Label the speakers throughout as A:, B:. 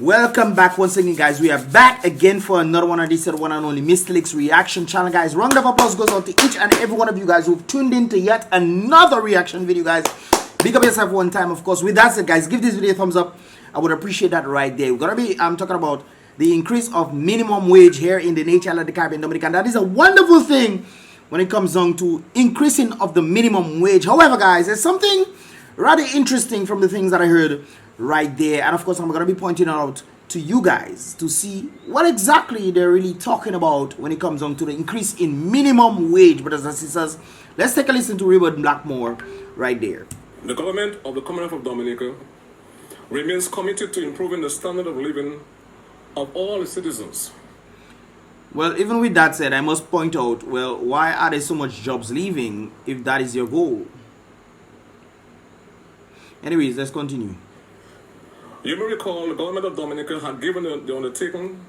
A: Welcome back once again, guys. We are back again for another one of this one and only Mystelics reaction channel, guys. Round of applause goes out to each and every one of you guys who've tuned in to yet another reaction video, guys. Big up yourself one time, of course. With that said, guys, give this video a thumbs up. I would appreciate that right there. We're gonna be talking about the increase of minimum wage here in the nation of the Caribbean, Dominica, and that is a wonderful thing when it comes down to increasing of the minimum wage. However, guys, there's something rather interesting from the things that I heard right there, and of course I'm going to be pointing out to you guys to see what exactly they're really talking about when it comes down to the increase in minimum wage. Brothers and sisters, let's take a listen to Robert Blackmore right there.
B: The government of the Commonwealth of Dominica remains committed to improving the standard of living of all its citizens.
A: Well, even with that said, I must point out, well, why are there so much jobs leaving if that is your goal? Anyways, let's continue.
B: You may recall the government of Dominica had given the undertaking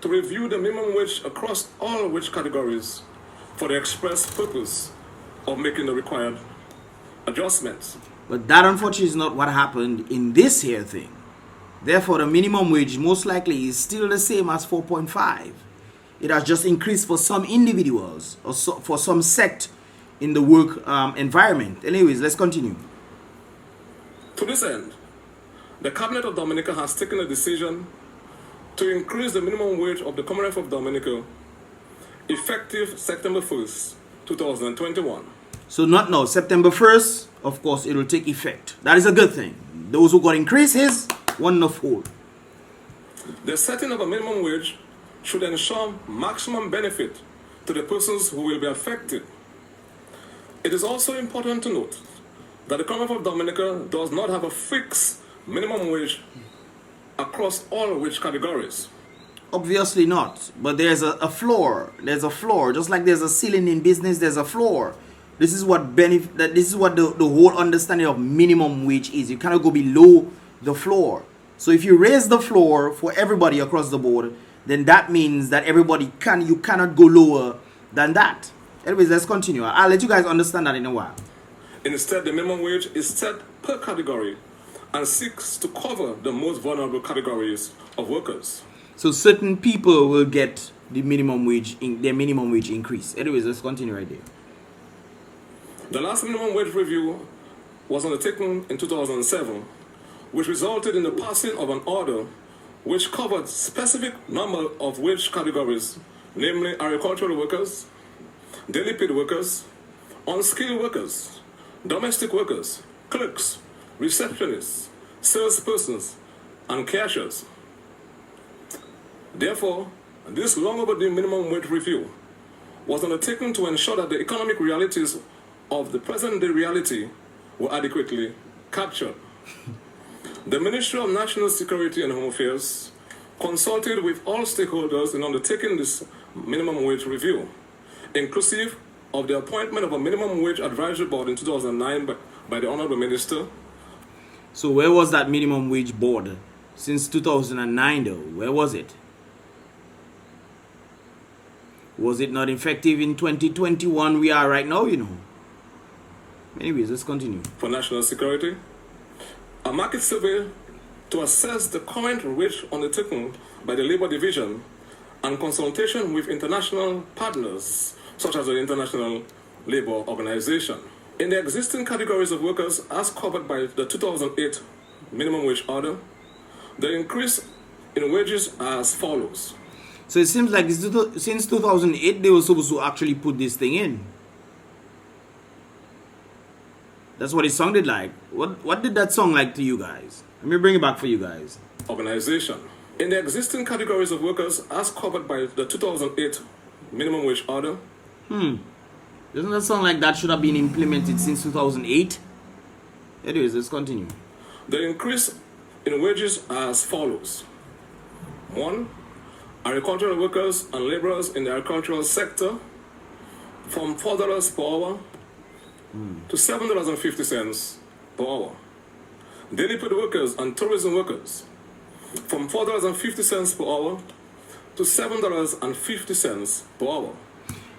B: to review the minimum wage across all wage categories for the express purpose of making the required adjustments.
A: But that unfortunately is not what happened in this here thing. Therefore, the minimum wage most likely is still the same as 4.5. It has just increased for some individuals or for some sect in the work environment. Anyways, let's continue.
B: To this end, the Cabinet of Dominica has taken a decision to increase the minimum wage of the Commonwealth of Dominica effective September 1st, 2021.
A: So not now, September 1st, of course, it will take effect. That is a good thing. Those who got increases, wonderful.
B: The setting of a minimum wage should ensure maximum benefit to the persons who will be affected. It is also important to note that the Commonwealth of Dominica does not have a fixed minimum wage across all wage categories.
A: Obviously not, but there's a floor. There's a floor, just like there's a ceiling in business. There's a floor. This is what This is what the whole understanding of minimum wage is. You cannot go below the floor. So if you raise the floor for everybody across the board, then that means that you cannot go lower than that. Anyways, let's continue. I'll let you guys understand that in a while.
B: Instead, the minimum wage is set per category and seeks to cover the most vulnerable categories of workers.
A: So certain people will get the minimum wage, their minimum wage increase. Anyways, let's continue right there.
B: The last minimum wage review was undertaken in 2007, which resulted in the passing of an order which covered specific number of wage categories, namely agricultural workers, daily paid workers, unskilled workers, domestic workers, clerks, receptionists, salespersons, and cashiers. Therefore, this long overdue minimum wage review was undertaken to ensure that the economic realities of the present day reality were adequately captured. The Ministry of National Security and Home Affairs consulted with all stakeholders in undertaking this minimum wage review, inclusive of the appointment of a minimum wage advisory board in 2009 by the Honorable Minister.
A: So where was that minimum wage board since 2009 though? Where was it? Was it not effective in 2021? We are right now, you know. Anyways, let's continue.
B: For national security, a market survey to assess the current wage undertaken by the Labour Division and consultation with international partners such as the International Labour Organization. In the existing categories of workers as covered by the 2008 minimum wage order, the increase in wages are as follows.
A: So it seems like since 2008 they were supposed to actually put this thing in. That's what it sounded like. What did that sound like to you guys? Let me bring it back for you guys.
B: Organization. In the existing categories of workers as covered by the 2008 minimum wage order.
A: Doesn't that sound like that should have been implemented since 2008? Anyways, let's continue.
B: The increase in wages are as follows. 1. Agricultural workers and laborers in the agricultural sector from $4 per hour to $7.50 per hour. Daily paid workers and tourism workers from $4.50 per hour to $7.50 per hour.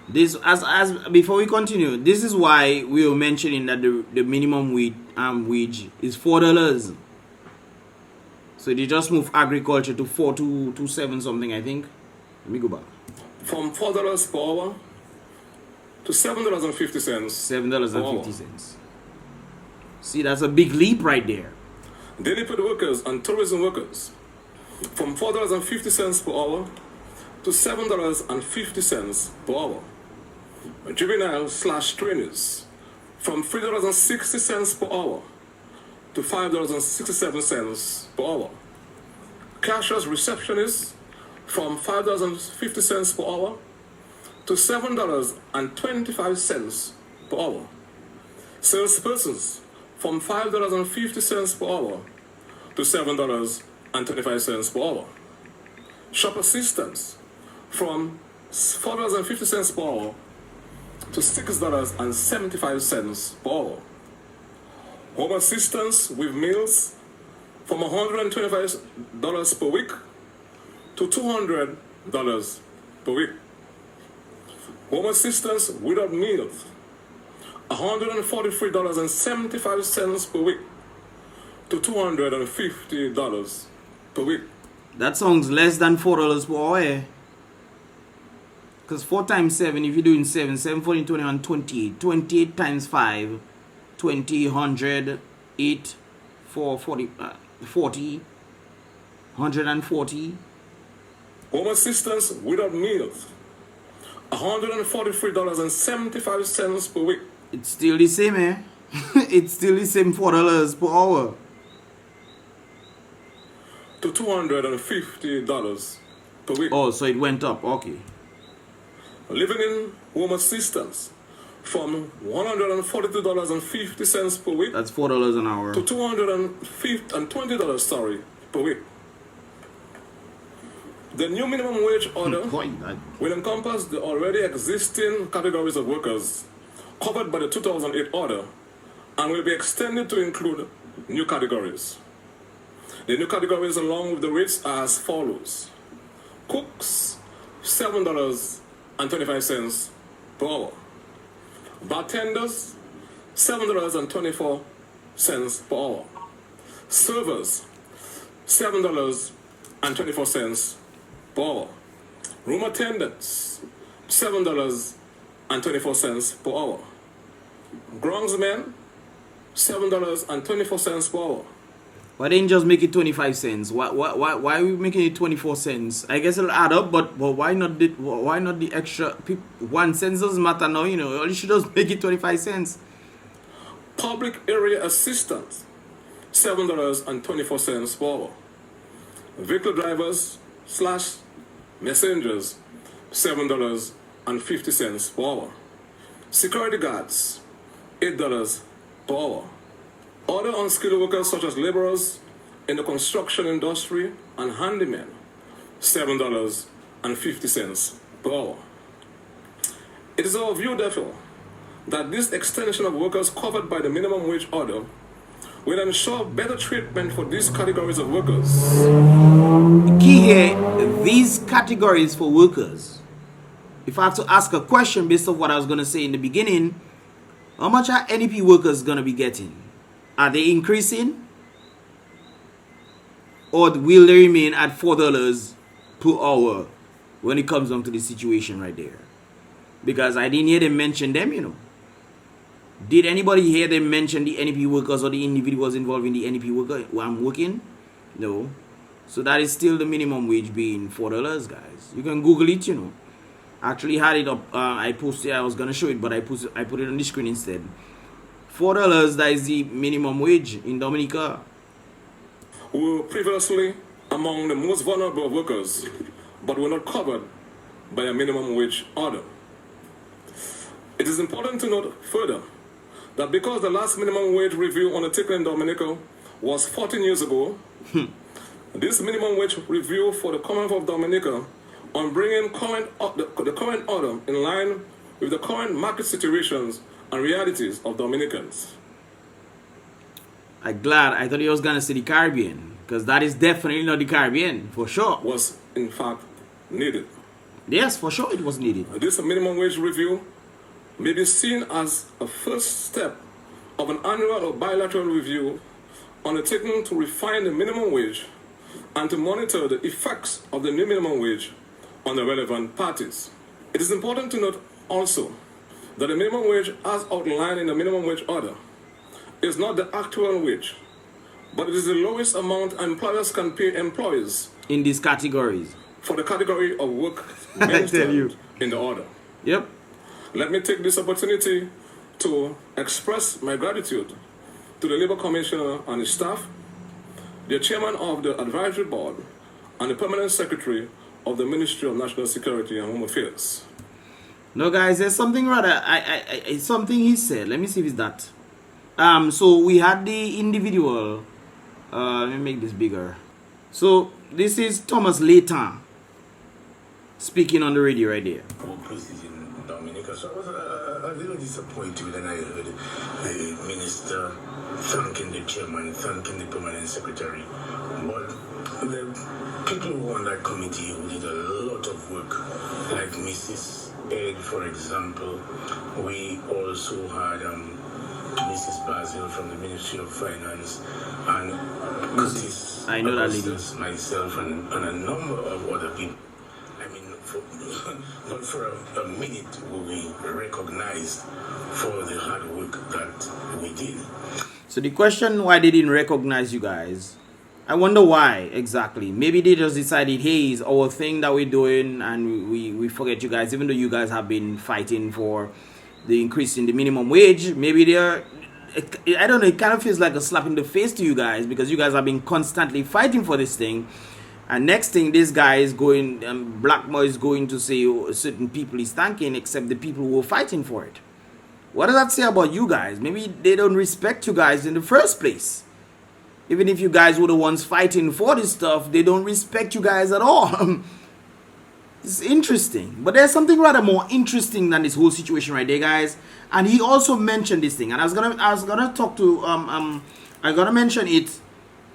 A: This as before we continue, this is why we were mentioning that the minimum wage is $4. So they just moved agriculture to 4.27 something, I think. Let me go back.
B: From $4 per hour to $7.50.
A: $7.50. See, that's a big leap right there.
B: Daily paid workers and tourism workers from $4.50 per hour to $7.50 per hour. Juvenile/trainers from $3.60 per hour to $5.67 per hour. Cashiers receptionists from $5.50 per hour to $7.25 per hour. Salespersons from $5.50 per hour to $7.25 per hour. Shop assistants from $4.50 per hour to $6.75 per hour. Home assistants with meals from $125 per week to $200 per week. Home assistants without meals, $143.75 per week to $250 per week.
A: That sounds less than $4 per hour. Because 4 times 7, if you're doing 7, 14, 21, 28. 28 times 5, 20, 100, 8, 4, 40, 40, 140.
B: Home assistants without meals, $143.75 per week.
A: It's still the same, eh? It's still the same $4 per hour.
B: To $250 per week.
A: Oh, so it went up, okay.
B: Living in home assistance from $142.50 per week.
A: That's $4 an hour.
B: To $220, per week. The new minimum wage order will encompass the already existing categories of workers covered by the 2008 order and will be extended to include new categories. The new categories along with the rates are as follows. Cooks, $7.25 per hour. Bartenders, $7.24 per hour. Servers, $7.24 per hour. Room attendants, $7.24 per hour. Groundsmen, $7.24 per hour.
A: Why didn't just make it 25 cents? Why are we making it 24 cents? I guess it'll add up, but why not the extra 1 cent doesn't matter now, you know. You should just make it 25 cents.
B: Public area assistants, $7.24 per hour. Vehicle drivers / messengers, $7.50 per hour. Security guards, $8 per hour. Other unskilled workers such as laborers in the construction industry and handymen, $7.50 per hour. It is our view, therefore, that this extension of workers covered by the minimum wage order will ensure better treatment for these categories of workers.
A: Key here, these categories for workers. If I have to ask a question based on what I was going to say in the beginning, how much are NEP workers going to be getting? Are they increasing? Or will they remain at $4 per hour when it comes down to the situation right there? Because I didn't hear them mention them, you know. Did anybody hear them mention the NEP workers or the individuals involved in the NEP worker where I'm working? No. So that is still the minimum wage being $4, guys. You can Google it, you know. I actually had it up. I posted. I was gonna show it, but I put it on the screen instead. $4, that is the minimum wage in Dominica.
B: We were previously among the most vulnerable workers, but were not covered by a minimum wage order. It is important to note further that because the last minimum wage review undertaken in Dominica was 14 years ago, this minimum wage review for the Commonwealth of Dominica on bringing the current order in line with the current market situations and realities of Dominicans.
A: I'm glad. I thought he was going to say the Caribbean, because that is definitely not the Caribbean, for sure.
B: Was in fact needed.
A: Yes, for sure it was needed.
B: This minimum wage review may be seen as a first step of an annual or bilateral review undertaken to refine the minimum wage and to monitor the effects of the new minimum wage on the relevant parties. It is important to note also that the minimum wage as outlined in the minimum wage order is not the actual wage, but it is the lowest amount employers can pay employees
A: in these categories
B: for the category of work mentioned in the order.
A: Yep.
B: Let me take this opportunity to express my gratitude to the Labour Commissioner and his staff, the Chairman of the Advisory Board, and the Permanent Secretary of the Ministry of National Security and Home Affairs.
A: No, guys, there's something rather, something he said. Let me see if it's that. So we had the individual. Let me make this bigger. So this is Thomas Layton speaking on the radio right there.
C: In Dominica, so I was a little disappointed when I heard the minister thanking the chairman, thanking the permanent secretary. But the people who were on that committee who did a lot of work, like Mrs. Egg, for example. We also had Mrs. Basil from the Ministry of Finance, and Curtis,
A: I know that lady.
C: Myself, and a number of other people. I mean, not for a minute will we recognized for the hard work that we did.
A: So the question why they didn't recognize you guys, I wonder why exactly. Maybe they just decided, hey, it's our thing that we're doing and we forget you guys, even though you guys have been fighting for the increase in the minimum wage. Maybe they're, I don't know, it kind of feels like a slap in the face to you guys because you guys have been constantly fighting for this thing. And next thing, this guy is going, Blackmore is going to say certain people he's thanking except the people who were fighting for it. What does that say about you guys? Maybe they don't respect you guys in the first place. Even if you guys were the ones fighting for this stuff, they don't respect you guys at all. It's interesting. But there's something rather more interesting than this whole situation right there, guys. And he also mentioned this thing. And I was gonna talk to I'm gonna mention it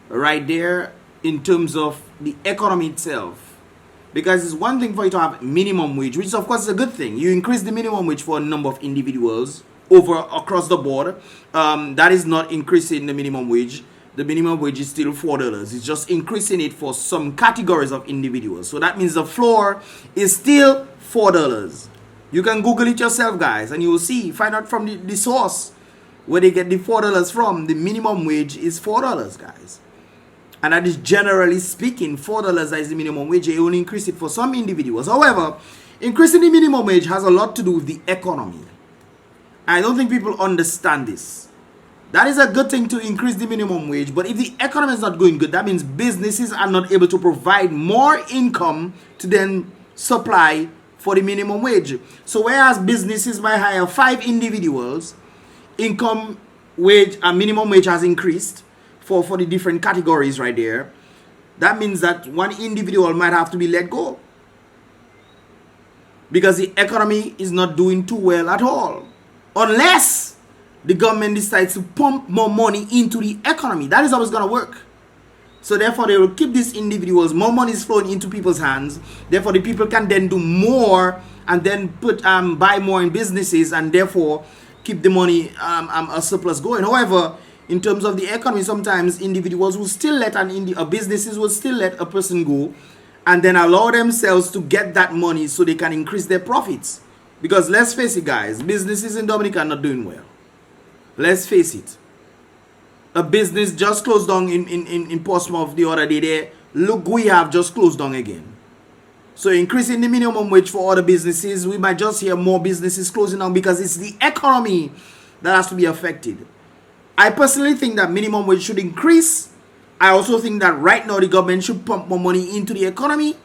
A: right there in terms of the economy itself. Because it's one thing for you to have minimum wage, which of course is a good thing. You increase the minimum wage for a number of individuals across the board. That is not increasing the minimum wage. The minimum wage is still $4. It's just increasing it for some categories of individuals. So that means the floor is still $4. You can Google it yourself, guys, and you will see. Find out from the source where they get the $4 from. The minimum wage is $4, guys. And that is generally speaking, $4 is the minimum wage. They only increase it for some individuals. However, increasing the minimum wage has a lot to do with the economy. I don't think people understand this. That is a good thing to increase the minimum wage, but if the economy is not going good, that means businesses are not able to provide more income to then supply for the minimum wage. So whereas businesses might hire 5 individuals, income wage and minimum wage has increased for the different categories right there. That means that one individual might have to be let go because the economy is not doing too well at all. Unless the government decides to pump more money into the economy. That is how it's going to work. So therefore, they will keep these individuals. More money is flowing into people's hands. Therefore, the people can then do more and then buy more in businesses and therefore keep the money, a surplus going. However, in terms of the economy, sometimes individuals will still let businesses will still let a person go and then allow themselves to get that money so they can increase their profits. Because let's face it, guys, businesses in Dominica are not doing well. Let's face it. A business just closed down in Portsmouth the other day there. Look, we have just closed down again. So increasing the minimum wage for other businesses, we might just hear more businesses closing down because it's the economy that has to be affected. I personally think that minimum wage should increase. I also think that right now the government should pump more money into the economy,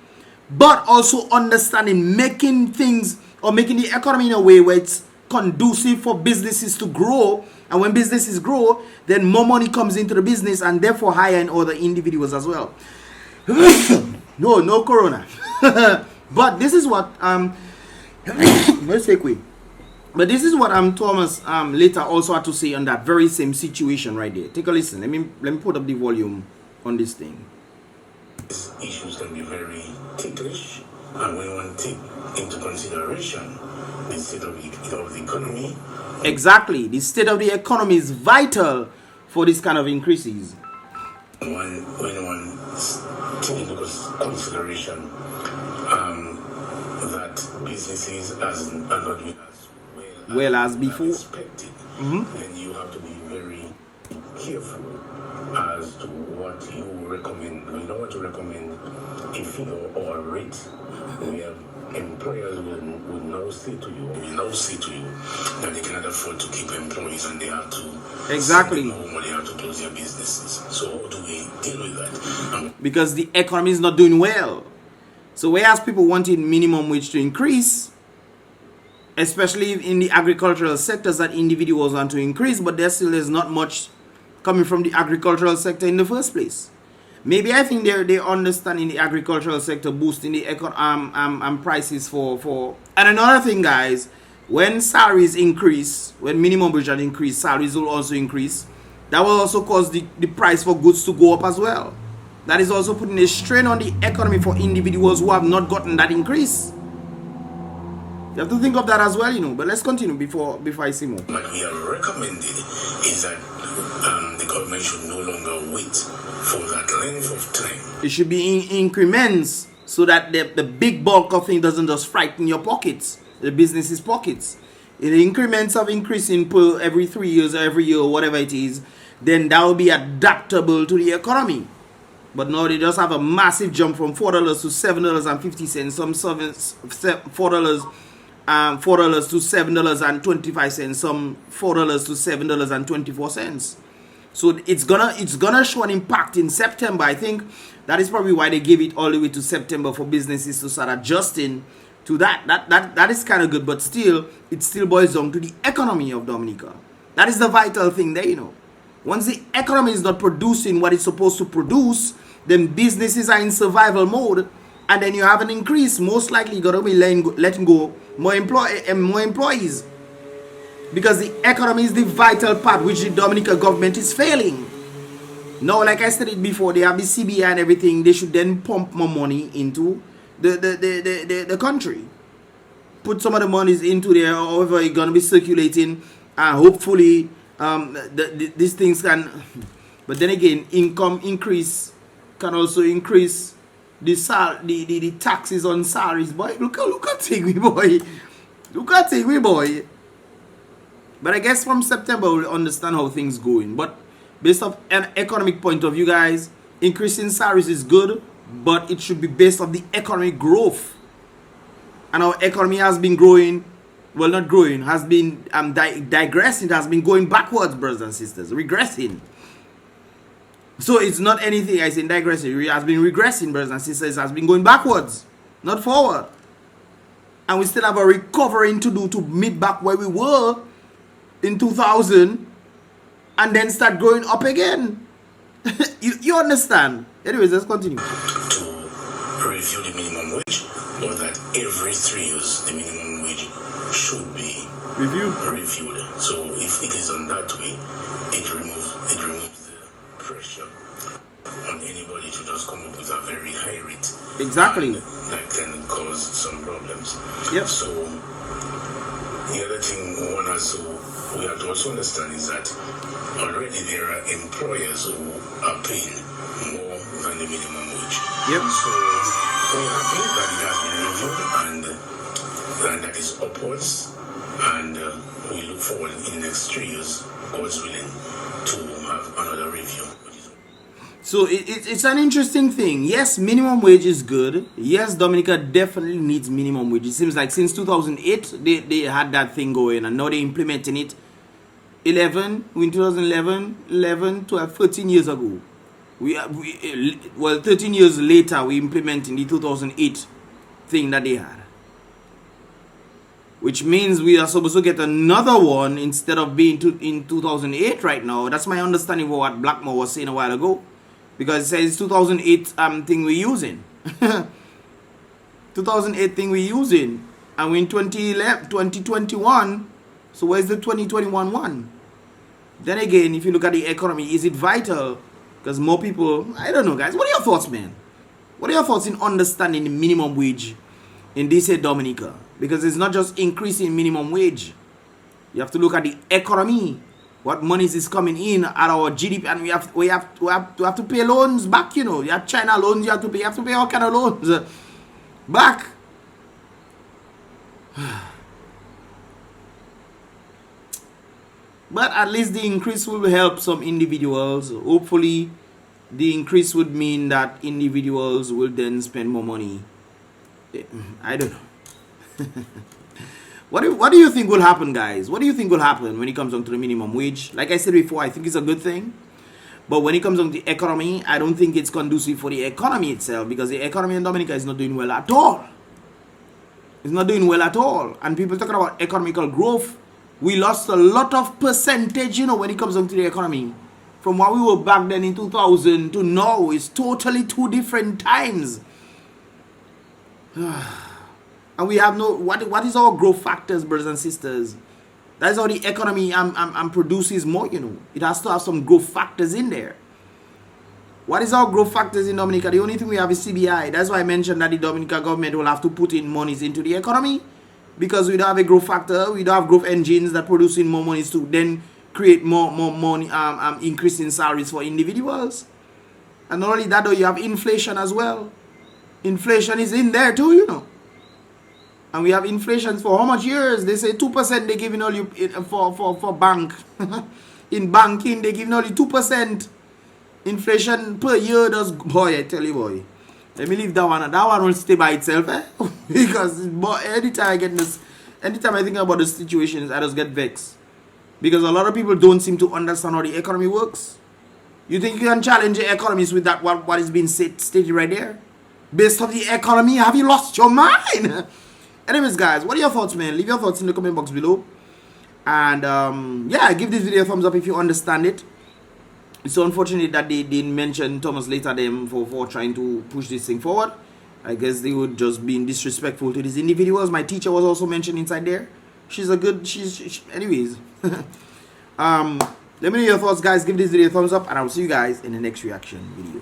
A: but also understanding making the economy in a way where it's conducive for businesses to grow. And when businesses grow, then more money comes into the business and therefore hire in other individuals as well. No corona. But this is what let's take quick. But this is what Thomas later also had to say on that very same situation right there. Take a listen. Let me put up the volume on this thing.
C: These issues can be very ticklish, and when one take into consideration the state of the economy.
A: Exactly. The state of the economy is vital for this kind of increases.
C: When one take into consideration that businesses are not doing as
A: well as before,
C: expected, then you have to be very careful as to what you recommend. You don't want to recommend a figure or a rate where employers will now say to you that they cannot afford to keep employees and they have to
A: exactly
C: send them home or they have to close their businesses. So how do we deal with that?
A: Because the economy is not doing well. So whereas people wanted minimum wage to increase, especially in the agricultural sectors that individuals want to increase, but there still is not much coming from the agricultural sector in the first place. Maybe I think they understand in the agricultural sector boosting the prices for. And another thing, guys, when salaries increase, when minimum wage increase, salaries will also increase. That will also cause the price for goods to go up as well. That is also putting a strain on the economy for individuals who have not gotten that increase. You have to think of that as well, you know. But let's continue before I see more.
C: What we have recommended is that the government should no longer wait for that length of time.
A: It should be in increments so that the big bulk of things doesn't just frighten your pockets, the business's pockets. In increments of increasing per every 3 years or every year or whatever it is, then that will be adaptable to the economy. But now they just have a massive jump from $4 to $7.50. Some $4 to $7.25. Some $4 to $7.24. So it's gonna show an impact in September. I think that is probably why they gave it all the way to September for businesses to start adjusting to that. That is kind of good, but still, it still boils down to the economy of Dominica. That is the vital thing there, you know. Once the economy is not producing what it's supposed to produce, then businesses are in survival mode, and then you have an increase. Most likely, you're gonna be letting go more employees, because the economy is the vital part which the Dominica government is failing. Now, like I said it before, they have the CBI and everything. They should then pump more money into the country. Put some of the monies into there, however it's gonna be circulating, and hopefully these things can. But then again, income increase can also increase the taxes on salaries. Boy, look at me, boy. Look at me, boy. But I guess from September we'll understand how things going. But based off an economic point of view, guys, increasing salaries is good, but it should be based on the economic growth. And our economy has been growing, well, not growing, has been digressing, has been going backwards, brothers and sisters, regressing. So it's not anything I say digressing. It has been regressing, brothers and sisters. It has been going backwards, not forward. And we still have a recovering to do to meet back where we were in 2000 and then start growing up again. you understand? Anyways, let's continue.
C: To review the minimum wage, or that every 3 years the minimum wage should be reviewed. So if it is on that way, it removes the pressure on anybody to just come up with a very high rate.
A: Exactly.
C: That can cause some problems.
A: Yep.
C: So the other thing we have to also understand is that already there are employers who are paying more than the minimum wage.
A: Yep.
C: So we're happy that it has been reviewed and that is upwards, and we look forward in the next 3 years, God's willing, to have another review.
A: So it's an interesting thing. Yes, minimum wage is good. Yes, Dominica definitely needs minimum wage. It seems like since 2008 they had that thing going, and now they're implementing it. 11, 12, 13 years ago. 13 years later we implementing the 2008 thing that they had. Which means we are supposed to get another one instead of being in 2008 right now. That's my understanding of what Blackmore was saying a while ago. Because it says 2008 thing we're using. 2008 thing we're using. And we're in 2021. So where's the 2021 one? Then again, if you look at the economy, is it vital? Because more people, I don't know, guys. What are your thoughts, man? What are your thoughts in understanding the minimum wage in this Dominica? Because it's not just increasing minimum wage. You have to look at the economy. what monies is coming in at our GDP, and we have to pay loans back. You know, you have China loans, you have to pay all kind of loans back. But at least the increase will help some individuals. Hopefully, the increase would mean that individuals will then spend more money. I don't know. What do you think will happen, guys? What do you think will happen when it comes down to the minimum wage? Like I said before, I think it's a good thing. But when it comes down to the economy, I don't think it's conducive for the economy itself, because the economy in Dominica is not doing well at all. It's not doing well at all. And people talking about economical growth, we lost a lot of percentage, you know, when it comes down to the economy. From what we were back then in 2000 to now, it's totally two different times. And we have no, what is our growth factors, brothers and sisters? That is how the economy produces more, you know. It has to have some growth factors in there. What is our growth factors in Dominica? The only thing we have is CBI. That's why I mentioned that the Dominica government will have to put in monies into the economy, because we don't have a growth factor. We don't have growth engines that producing more monies to then create more money, increase in salaries for individuals. And not only that, though, you have inflation as well. Inflation is in there too, you know. And we have inflation for how much years? They say 2% they giving all you for bank. In banking, they giving only 2% inflation per year. Does, boy, I tell you, boy. Let me leave that one. That one will stay by itself, eh? Because anytime I get this, anytime I think about the situations, I just get vexed. Because a lot of people don't seem to understand how the economy works. You think you can challenge the economists with that what is being stated right there? Based on the economy, have you lost your mind? Anyways, guys, what are your thoughts, man? Leave your thoughts in the comment box below. And yeah, give this video a thumbs up if you understand it. It's so unfortunate that they didn't mention Thomas later them for trying to push this thing forward. I guess they would just being disrespectful to these individuals. My teacher was also mentioned inside there. She's a good, anyways. Let me know your thoughts, guys. Give this video a thumbs up, and I will see you guys in the next reaction video.